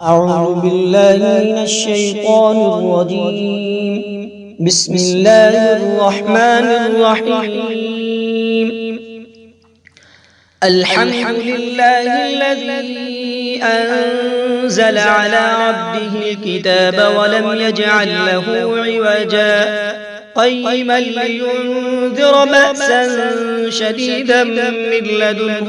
أعوذ بالله من الشيطان الرجيم. بسم الله الرحمن الرحيم. الحمد لله الذي أنزل على عبده الكتاب ولم يجعل له عوجا قيما لينذر بأسا شديدا من لدنه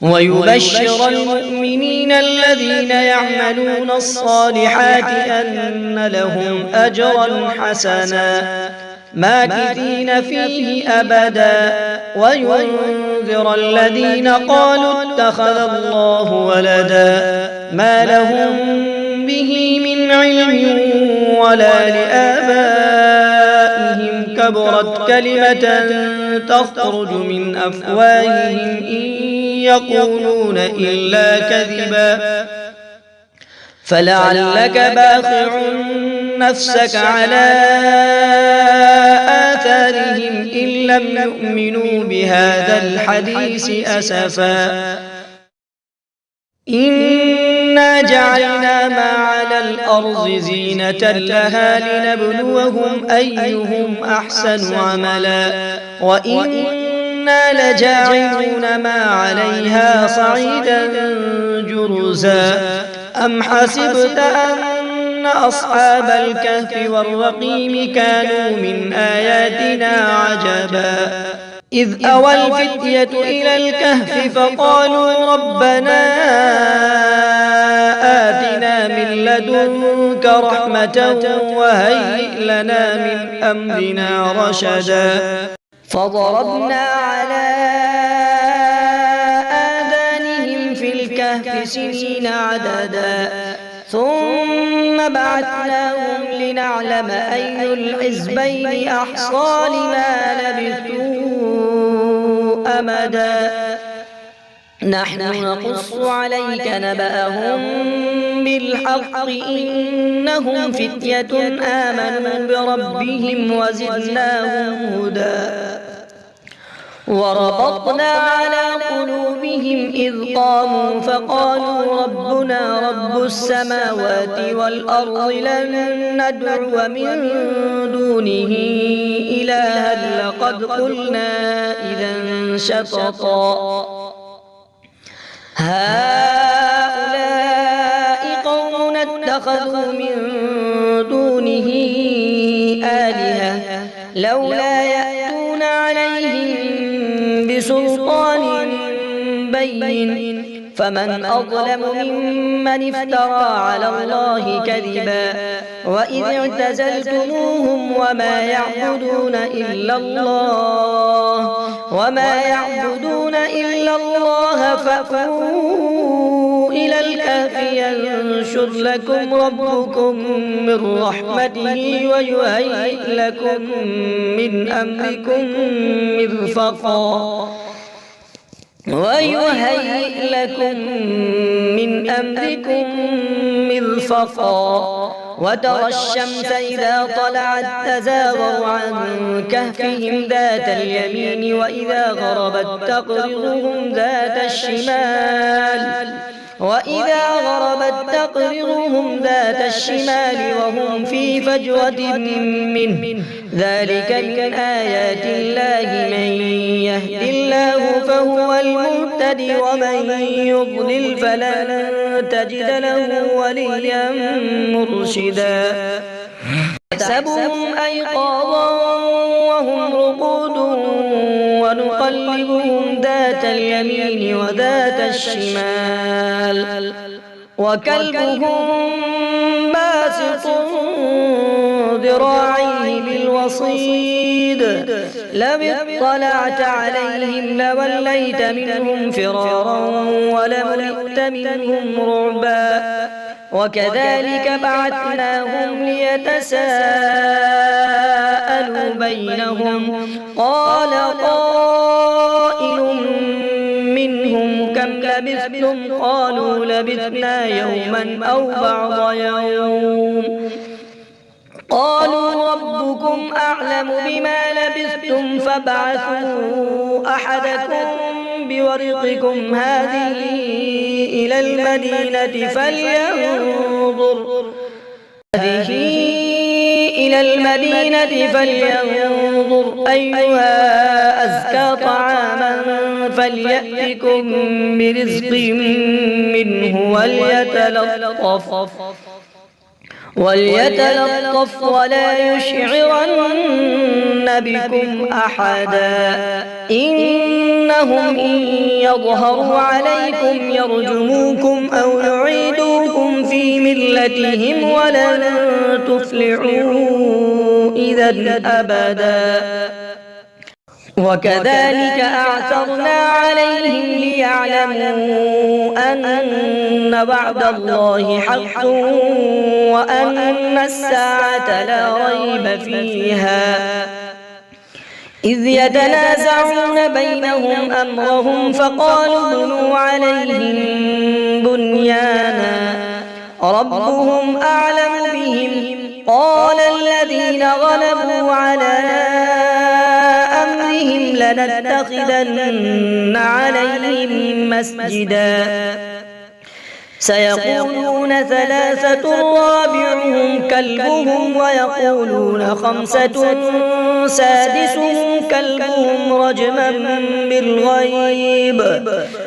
ويبشر المؤمنين الذين يعملون الصالحات أن لهم أجرا حسنا ماكثين فيه أبدا وينذر الذين قالوا اتخذ الله ولدا ما لهم به من علم ولا لآبائهم كبرت كلمة تخرج من أفواههم إن يقولون إلا كذبا فلعلك باخع نفسك على آثارهم إن لم يؤمنوا بهذا الحديث أسفا إنا جعلنا ما على الأرض زينة لها لنبلوهم أيهم أحسن عملا وإنا لجاعلون ما عليها صعيدا جرزا أم حسبت أن أصحاب الكهف والرقيم كانوا من آياتنا عجبا إذ أوى الفتية إلى الكهف فقالوا ربنا آتنا من لدنك رحمة وهيئ لنا من أمرنا رشدا فضربنا على آذانهم في الكهف سنين عددا ثم بعثناهم لنعلم أي الحزبين أحصى لما لبثوا أمدا نحن نقص عليك نبأهم بالحق إنهم فتية آمنوا بربهم وزدناهم هدى وربطنا على قلوبهم إذ قاموا فقالوا ربنا رب السماوات والأرض لن ندعو من دونه إلها لقد قلنا إذا شططا هؤلاء قوم اتخذوا من دونه آلهة لولا يأتون عليهم بسلطان بين فمن أظلم ممن افترى على الله كذبا وإذ اعتزلتموهم وما يعبدون إلا الله فأووا إلى الكهف ينشر لكم ربكم من رحمته ويهيئ لكم من أمركم مرفقا وترى الشمس إذا طلعت تزاور عن كهفهم ذات اليمين وإذا غربت تقرضهم ذات الشمال وهم في فجوة منه ذلك من آيات الله من يهد الله فهو المهتدي ومن يضلل فلن تجد له وليا مرشدا يحسبهم أيقاظا وهم رقود ونقلبهم ذات اليمين وذات الشمال وكلبهم باسط ذراعيه بالوصيد لو اطلعت عليهم لوليت منهم فرارا ولملئت منهم رعبا وكذلك بعثناهم ليتساءلوا بينهم قال قائل منهم كم لبثتم قالوا لبثنا يوما أو بعض يوم قالوا ربكم أعلم بما لبثتم فابعثوا أحدكم بورقكم هذه إلى المدينة فلينظر أيها أزكى طعاما فليأتكم برزق منه وليتلطف ولا يشعرن بكم أحدا إنهم إن يظهروا عليكم يرجموكم أو يعيدوكم في ملتهم ولن تفلحوا إذا أبدا وكذلك أعثرنا عليهم ليعلموا أن وعد الله حق وأن الساعة لا ريب فيها إذ يتنازعون بينهم أمرهم فقالوا ابنوا عليهم بنيانا ربهم أعلم بهم قال الذين غلبوا على أمرهم لنتخذن عليهم مسجدا سيقولون ثلاثة رابعهم كلبهم ويقولون خمسة سادسهم كلبهم رجما بالغيب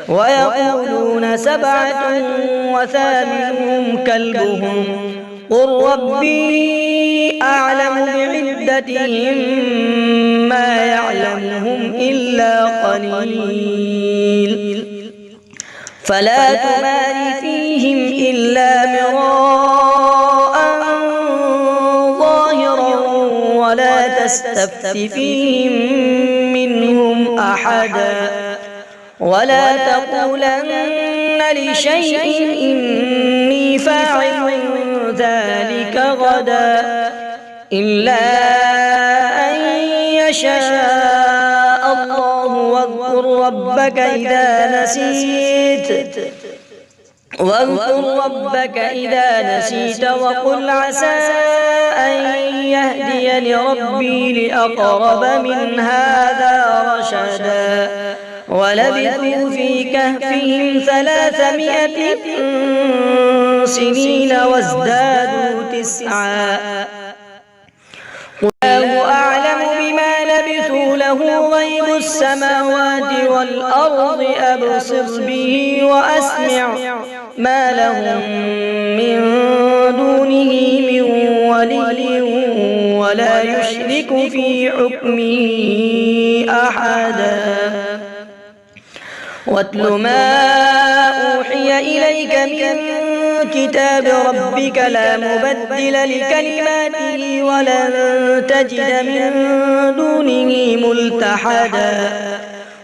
ويقولون سبعة وثامنهم كلبهم قل ربي أعلم بعدتهم ما يعلمهم إلا قليل فلا تمار فيهم إلا مراء ظاهرا ولا تستفت فيهم منهم أحدا ولا تقولن لشيء إني فاعل ذلك غدا إلا أن يشاء الله واذكر ربك إذا نسيت وقل عسى أن يهديني ربي لأقرب من هذا رشدا ولبثوا في كهفهم 300 سنين وازدادوا 9 الله أعلم بما لبثوا له غيب السماوات والأرض أبصر به وأسمع ما لهم من دونه من ولي ولا يشرك في حكمه أحدا واتل ما أوحي إليك من كتاب ربك لا مبدل لكلماته ولن تجد من دونه ملتحدا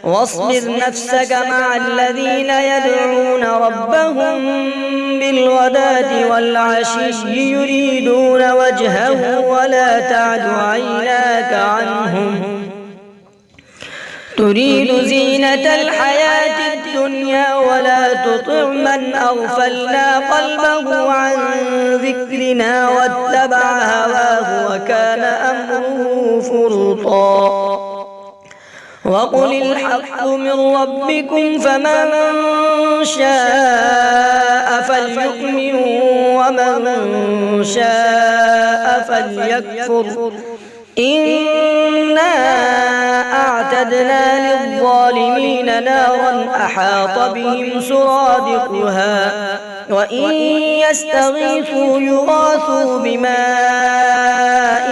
واصبر نفسك مع الذين يدعون ربهم بالغداة والعشي يريدون وجهه ولا تعد عيناك عنهم تريد زينة الحياة الدنيا ولا تطع من أغفلنا قلبه عن ذكرنا واتبع هواه وكان أمره فرطا وقل الحق من ربكم فمن شاء فليؤمن ومن شاء فليكفر إنا أعتدنا للظالمين نارا أحاط بهم سرادقها وإن يستغيثوا يغاثوا بماء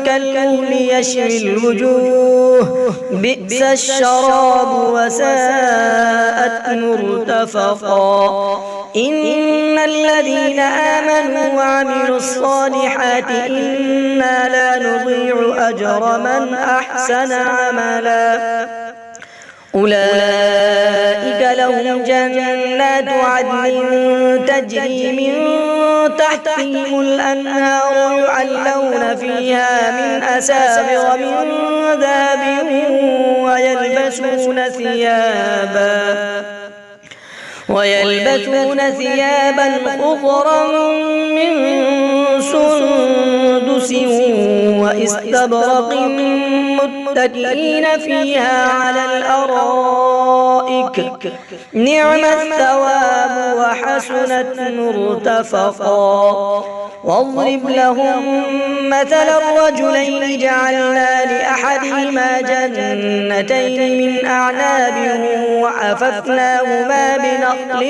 كالمهل يشوي الوجوه بئس الشراب وساءت مرتفقا إن الذين آمنوا وعملوا الصالحات إنا لا نضيع أجر من أحسن عملا أولئك لهم جنات عدن تجري من تحتهم الأنهار يحلون فيها من أساور من ذهب ويلبسون ثيابا خضرا من سندس وإستبرق متكئين فيها على الأرائك نعم الثواب وحسنت مرتفقا. واضرب لهم مثل الرجلين جعلنا لأحدهما جنتين من أعناب وحففناهما بنخل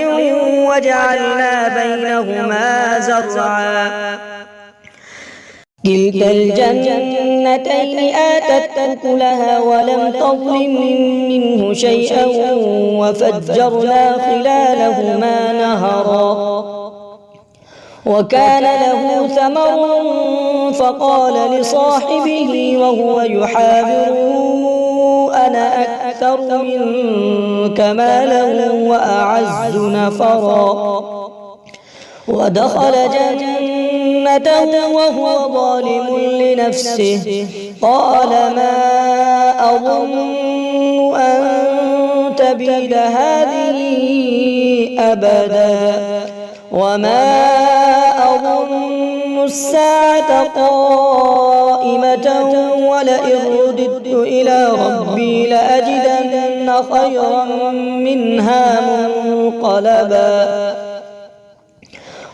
وجعلنا بينهما زرعا كلتا الجنتين آتت أكلها ولم تظلم منه شيئا وفجرنا خلالهما نهرا وكان له ثمر فقال لصاحبه وهو يحاوره أنا أكثر منك مالا وأعز نفرا. ودخل جنته وهو ظالم لنفسه قال ما أظن أن تبيد هذه أبدا وما أظن الساعة قائمة ولئن رددت إلى ربي لأجدن خيرا منها منقلبا.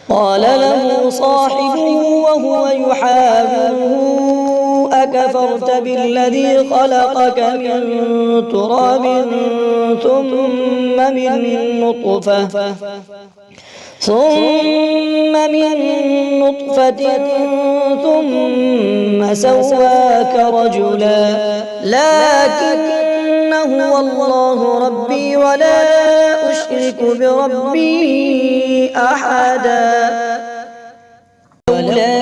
قال له صاحبه وهو يحاوره أكفرت بالذي خلقك من تراب ثم من نطفة ثم سواك رجلا لكن هو الله ربي ولا أشرك بربي أحدا. لولا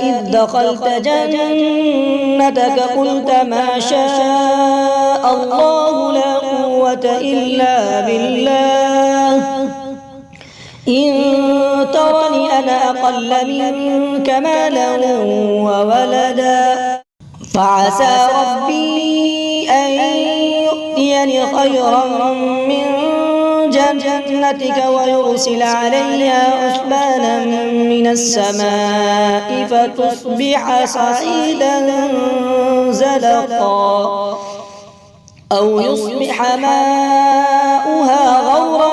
إذ دخلت جنتك قلت ما شاء الله لا قوة إلا بالله إن ترني أنا أقل منك مالا وولدا فعسى ربي أن يؤتيني خيرا من جنتك ويرسل عليها حسبانا من السماء فتصبح صعيدا زلقا أو يصبح ماؤها غورا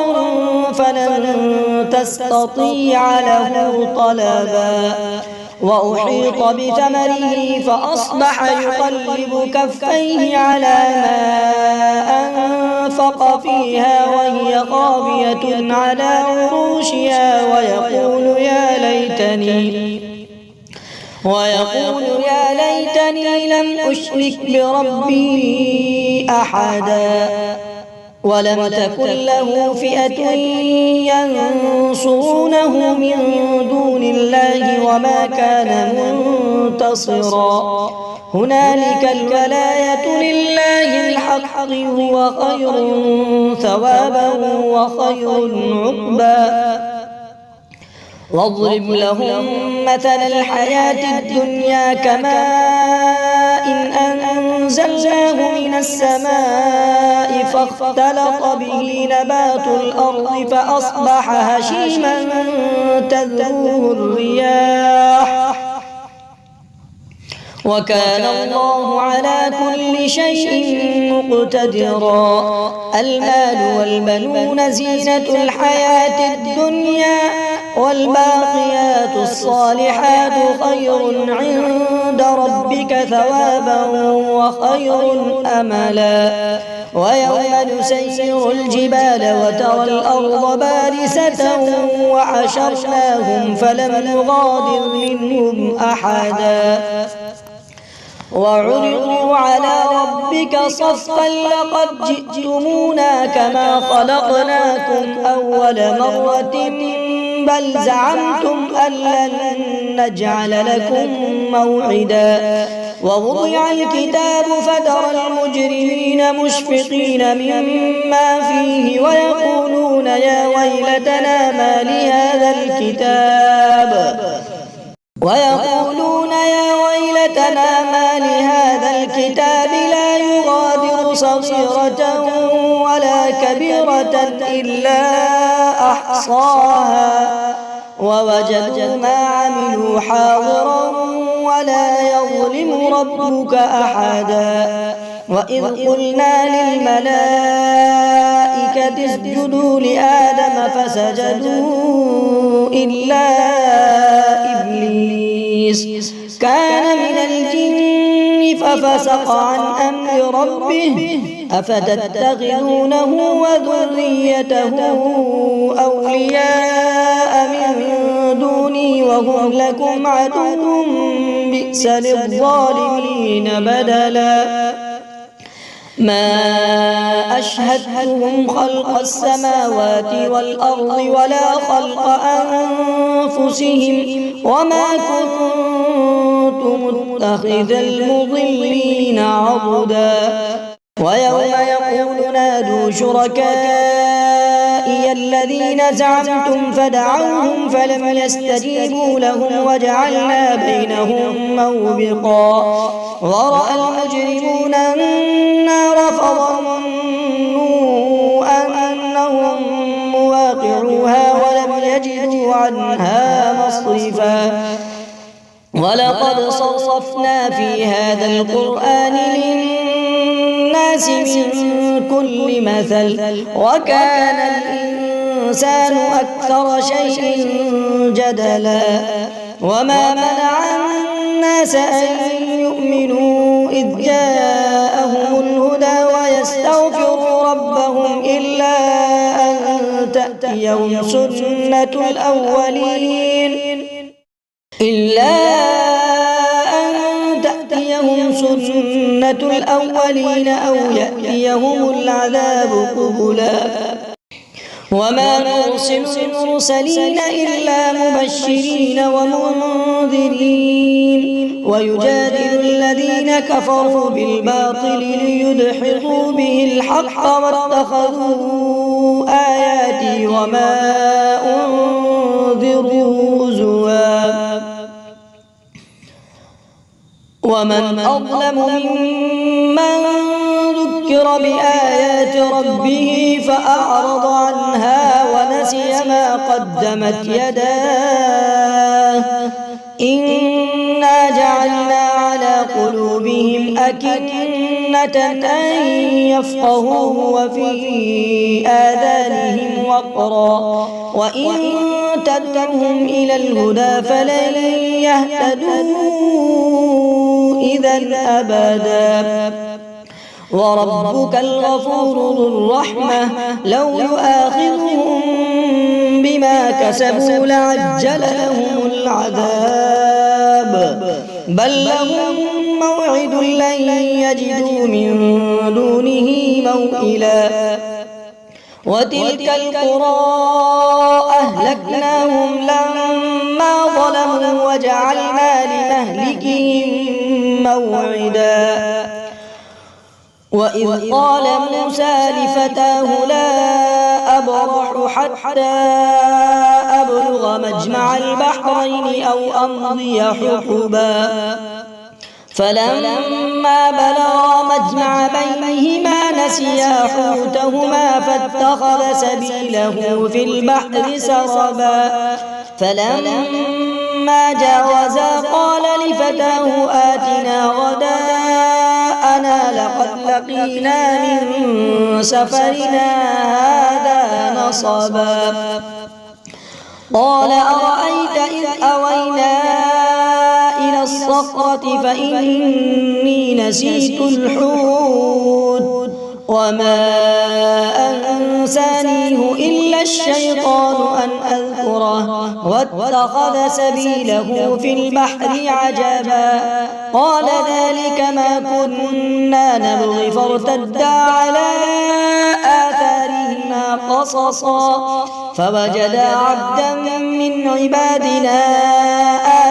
فلن تستطيع له طلبا. وأحيط بثمره فأصبح يقلب كفيه على ما أنفق فيها وهي خاوية على عروشها ويقول يا ليتني لم أشرك بربي أحدا. ولم تكن له فئة ينصرونه من دون الله وما كان منتصرا. هنالك الولاية لله الحق هو خير ثوابا وخير عقبا. واضرب لهم مثل الحياة الدنيا كماء إن أنزلناه من السماء فاختلط به نبات الأرض فأصبح هشيما تذروه الرياح وكان الله على كل شيء مقتدرا. المال والبنون زينة الحياة الدنيا والباقيات الصالحات خير عند ربك ثوابا وخير أملا. ويوم نسير الجبال وترى الأرض بارزة وحشرناهم فلم نغادر منهم أحدا. وعرضوا على ربك صفا لقد جئتمونا كما خلقناكم أول مرة بل زعمتم أن لن نجعل لكم موعدا. ووضع الكتاب فترى المجرمين مشفقين مما فيه ويقولون يا ويلتنا ما لهذا الكتاب لا يغادر صغيرة ولا كبيرة إلا أحصاها ووجدوا ما عملوا حاضرا ولا يظلم ربك أحدا وإذ قلنا للملائكة اسجدوا لآدم فسجدوا إلا إبليس كان من الجن ففسق عن أمر ربه أفتتخذونه وذريته أولياء من دوني وهم لكم عدو بئس للظالمين بدلا ما أشهدتهم خلق السماوات والأرض ولا خلق أنفسهم وما كنت متخذ المضلين عضدا ويوم يقول نادوا شركائي الذين زعمتم فدعوهم فلم يستجيبوا لهم وجعلنا بينهم موبقا ورأى المجرمون النار فظنوا أنهم مواقعوها ولم يجدوا عنها مصرفا ولقد صرفنا في هذا القرآن للناس من كل مثل وكان الإنسان أكثر شيء جدلا وما منع الناس أن يؤمنوا إذ جاءهم الهدى ويستغفروا ربهم إلا أن تأتيهم سنة الأولين أو يأتيهم العذاب قبلا وما نرسل المرسلين إلا مبشرين ومنذرين ويجادل الذين كفروا بالباطل ليدحضوا به الحق واتخذوا آياتي وما أنذروا هزوا ومن أظلم ممن ذكر بآيات ربه فأعرض عنها ونسي ما قدمت يداه إنا جعلنا على قلوبهم أكنة أن يفقهوه وفي آذانهم وقرا وإن تدعوهم إلى الهدى فلن يهتدوا إذا أبدا وربك الغفور ذو الرحمة لو يؤاخذهم بما كسبوا لعجل لهم العذاب بل لهم موعد لن يجدوا من دونه موئلا وتلك القرى أهلكناهم لما ظلموا وجعلنا لمهلكهم موعدا وإذ قال موسى لفتاه لا أبرح حتى أبلغ مجمع البحرين أو أمضي حقبا فلما بلغا مجمع بينهما نسيا حوتهما فاتخذ سبيله في البحر سربا فلما جاوزا قال لفتاه آتنا غداءنا لقد لقينا من سفرنا هذا نصبا قال أرأيت إذ أوينا إلى الصخرة فإني نسيت الحوت وما أنسانيه إلا الشيطان أن أذكره واتخذ سبيله في البحر عجبا قال ذلك ما كنا نبغي فارتدا على آثارهما قصصا فوجدا عبدا من عبادنا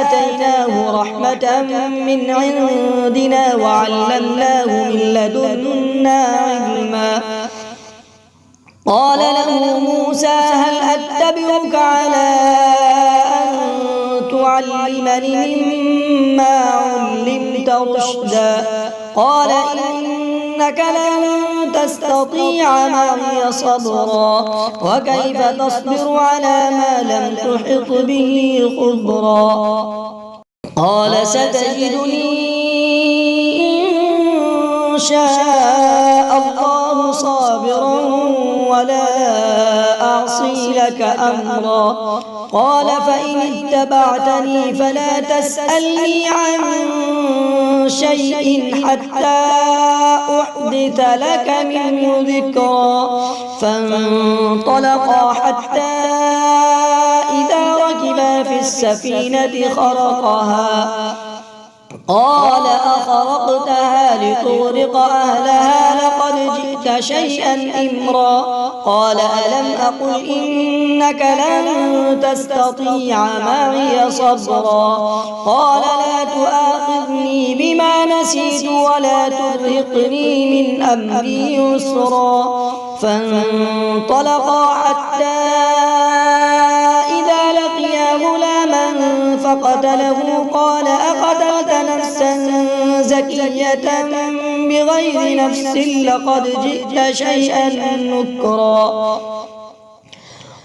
آتيناه رحمة من عندنا وعلمناه من لدنا علما قال له موسى هل أتبعك على أن تعلمني مما علمت رشدا قال إنك لن تستطيع معي صبرا وكيف تصبر على ما لم تحط به خبرا قال ستجدني إن شاء الله صابرا ولا أعصي لك أمرا قال فإن اتبعتني فلا تسألني عن شيء حتى أحدث لك منه ذكرا فانطلقا حتى إذا ركبا في السفينة خرقها قال أخرقتها لتغرق أهلها لقد جئت شيئا إمرا قال ألم أقل إنك لن تستطيع معي صبرا قال لا تؤاخذني بما نسيت ولا ترهقني من أمري يسرا فانطلقا حتى إذا لقيا غلاما فقتله قال أقتلت نفسا زكية بغير نفس لقد جئت شيئا نكرا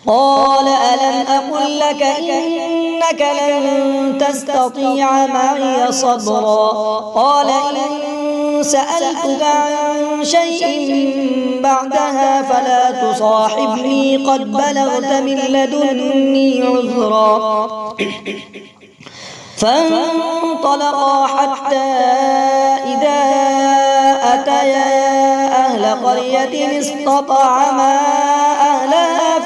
قال ألم أقل لك إنك لن تستطيع معي صبرا قال إن سألتك عن شيء بعدها فلا تصاحبني قد بلغت من لدني عذرا فانطلقا حتى إذا أتيا أهل قرية استطعما أهلها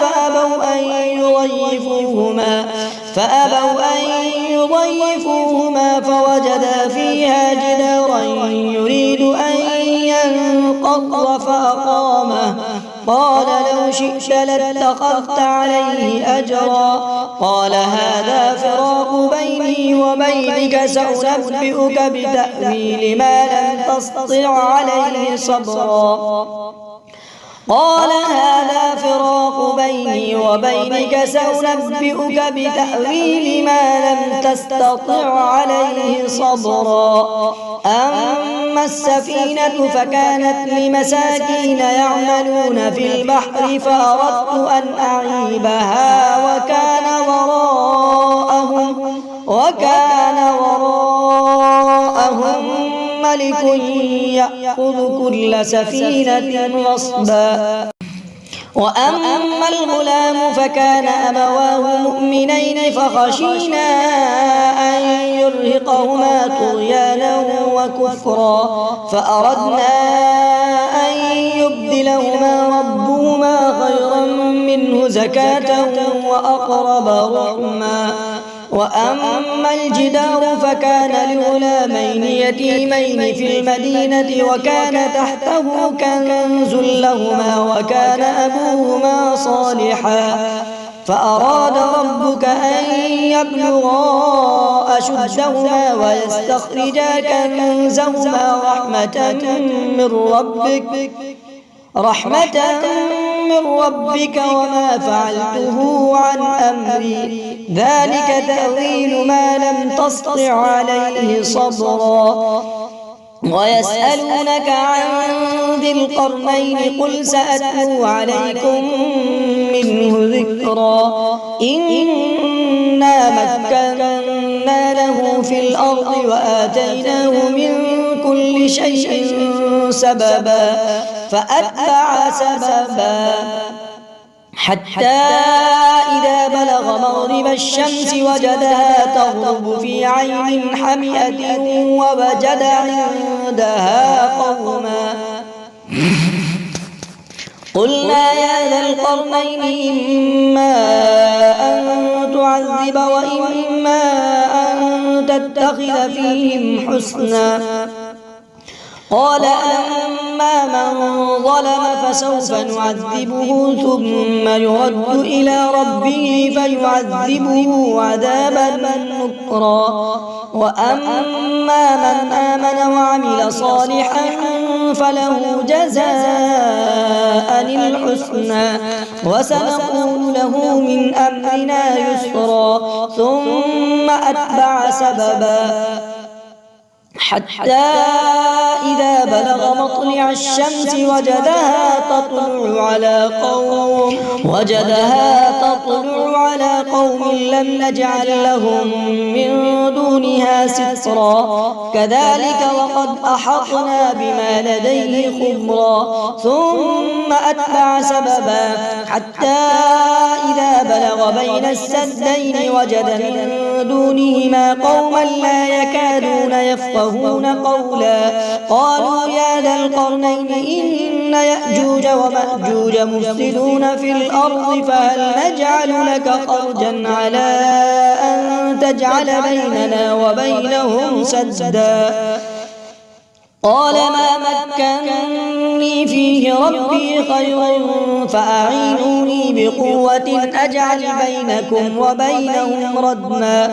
فأبوا أن يضيفوهما فوجدا فيها جدارا يريد أن ينقض فأقامه قال لو شئت لاتخذت عليه أجرا قال هذا فراق بيني وبينك سأنبئك بتأويل ما لم تستطع عليه صبرا قال هذا فراق بيني وبينك سأنبئك بتأويل ما لم تستطع عليه صبرا أما السفينة فكانت لمساكين يعملون في البحر فأردت أن أعيبها وكان وراءهم ملك يأخذ كل سفينة غصبا وأما الغلام فكان أبواه مؤمنين فخشينا أن يرهقهما طغيانا وكفرا فأردنا أن يبدلهما ربهما خيرا منه زكاة وأقرب رحما وأما الجدار فكان لغلامين يتيمين في المدينة وكان تحته كنز لهما وكان أبوهما صالحا فأراد ربك أن يبلغا أشدهما ويستخرجا كنزهما رحمة من ربك وما فعلته عن أمري ذلك تأويل ما لم تسطع عليه صبرا ويسألونك عن ذي القرنين قل سأتلو عليكم منه ذكرا إنا مكنا له في الأرض وآتيناه من كل شيء سببا فأتبع سببا حتى إذا بلغ مغرب الشمس وجدها تغرب في عين حمئة ووجد عندها قوما قلنا يا ذا القرنين إما أن تعذب وإما أن تتخذ فيهم حسنا قال أما من ظلم فسوف نعذبه ثم يرد إلى ربه فيعذبه عذابا نكرا وأما من آمن وعمل صالحا فله جزاء الحسنى وسنقول له من أمرنا يسرا ثم أتبع سببا حتى إذا بلغ مطلع الشمس وجدها تطلع على قوم لم نجعل لهم من دونها سترا كذلك وقد أحطنا بما لديه خبرا ثم أتبع سببا حتى إذا بلغ بين السدين وجد من دونهما قوما لا يكادون يفقهون قولا قالوا يا ذا القرنين إن يأجوج ومأجوج مفسدون في الأرض فهل نجعل لك خرجا على أن تجعل بيننا وبينهم سدا قال ما مكنني فيه ربي خير فأعينوني بقوة أجعل بينكم وبينهم ردما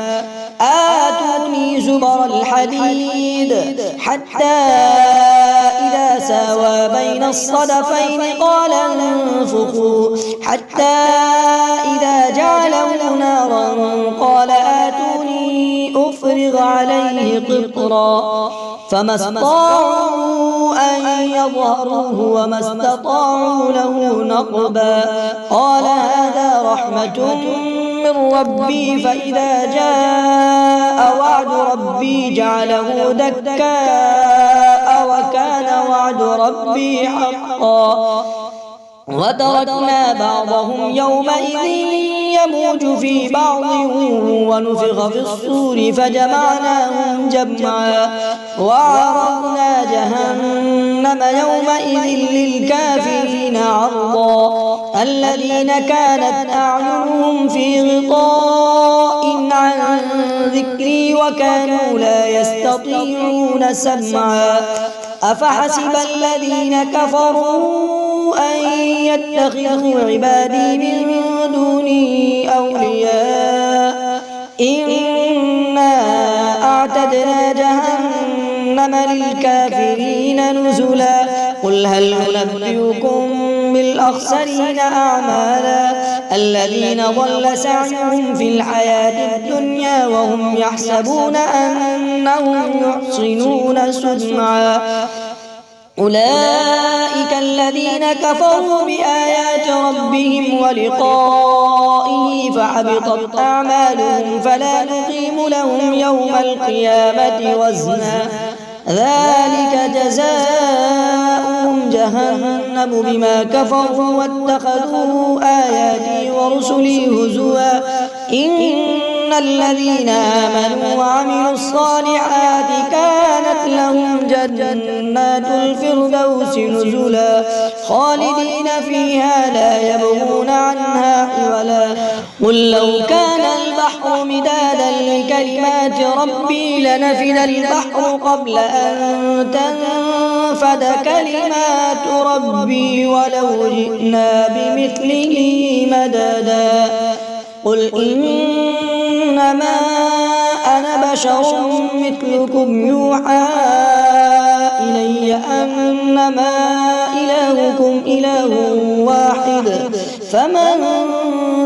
آتوني زبر الحديد حتى إذا ساوى بين الصدفين قال انفخوا حتى إذا جعله نارا قال آتوني أفرغ عليه قطرا فما استطاعوا أن يظهروه وما استطاعوا له نقبا قال هذا رحمة من ربي فإذا جاء وعد ربي جعله دكاء وكان وعد ربي حقا وتركنا بعضهم يومئذ يموج في بعض ونفخ في الصور فجمعناهم جمعا وعرضنا جهنم يومئذ للكافرين عرضا الذين كانت أعينهم في غطاء عن ذكري وكانوا لا يستطيعون سمعا أفحسب الذين كفروا أن يتخذوا عبادي من دوني أولياء إنا أعتدنا جهنم للكافرين نزلا قل هل ننبئكم بالأخسرين أعمالا الذين ضل سعيهم في الحياة الدنيا وهم يحسبون أنهم يحسنون صنعا أولئك الذين كفروا بآيات ربهم ولقائه فحبطت أعمالهم فلا نقيم لهم يوم القيامة وزنا ذلك جزاؤهم جهنم بما كفروا واتخذوا آياتي ورسلي هزوا إن الذين آمنوا وعملوا الصالحات كانت لهم جنات الفردوس نزلا خالدين فيها لا يبغون عنها حولا قل لو كان البحر مدادا لكلمات ربي لنفد البحر قبل أن تنفد كلمات ربي ولو جئنا بمثله مددا قل إنما أنا بشر مثلكم يوحى إلي أنما إلهكم إله واحد فمن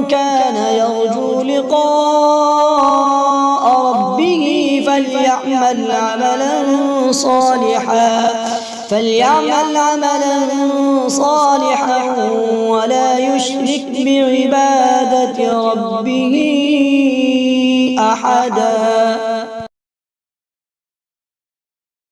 كان يرجو لقاء ربه فليعمل عملا صالحا ولا يشرك بعبادة ربه أحدا.